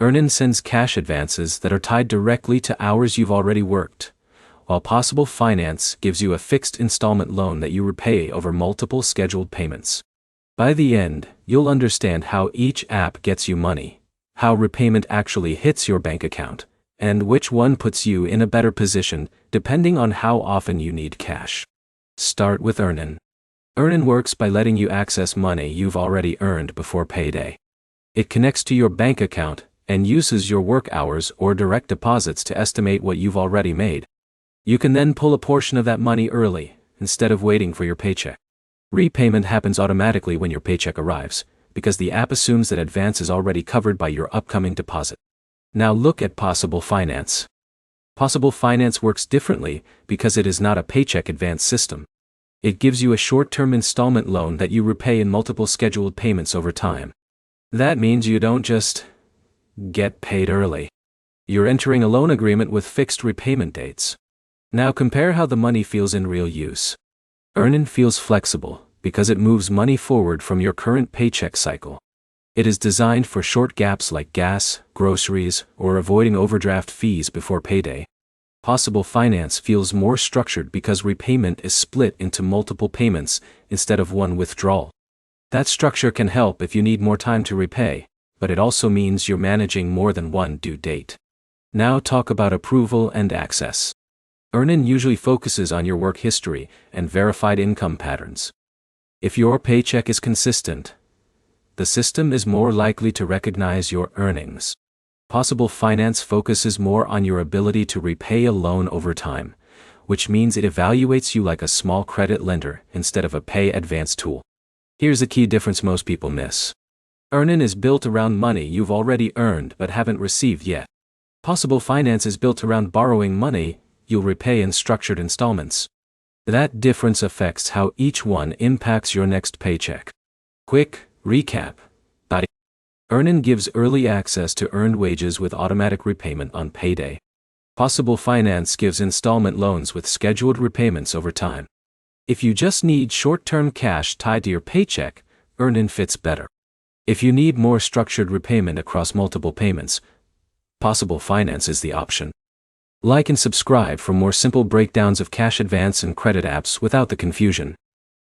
Earnin sends cash advances that are tied directly to hours you've already worked, while Possible Finance gives you a fixed installment loan that you repay over multiple scheduled payments. By the end, you'll understand how each app gets you money, how repayment actually hits your bank account, and which one puts you in a better position depending on how often you need cash. Start with Earnin. Earnin works by letting you access money you've already earned before payday. It connects to your bank account and uses your work hours or direct deposits to estimate what you've already made. You can then pull a portion of that money early, instead of waiting for your paycheck. Repayment happens automatically when your paycheck arrives, because the app assumes that advance is already covered by your upcoming deposit. Now look at Possible Finance. Possible Finance works differently because it is not a paycheck advance system. It gives you a short-term installment loan that you repay in multiple scheduled payments over time. That means you don't just get paid early. You're entering a loan agreement with fixed repayment dates. Now compare how the money feels in real use. Earnin feels flexible because it moves money forward from your current paycheck cycle. It is designed for short gaps like gas, groceries, or avoiding overdraft fees before payday. Possible Finance feels more structured because repayment is split into multiple payments instead of one withdrawal. That structure can help if you need more time to repay, but it also means you're managing more than one due date. Now talk about approval and access. Earnin usually focuses on your work history and verified income patterns. If your paycheck is consistent, the system is more likely to recognize your earnings. Possible Finance focuses more on your ability to repay a loan over time, which means it evaluates you like a small credit lender instead of a pay advance tool. Here's a key difference most people miss. Earnin is built around money you've already earned but haven't received yet. Possible Finance is built around borrowing money you'll repay in structured installments. That difference affects how each one impacts your next paycheck. Quick recap. Earnin gives early access to earned wages with automatic repayment on payday. Possible Finance gives installment loans with scheduled repayments over time. If you just need short-term cash tied to your paycheck, Earnin fits better. If you need more structured repayment across multiple payments, Possible Finance is the option. Like and subscribe for more simple breakdowns of cash advance and credit apps without the confusion.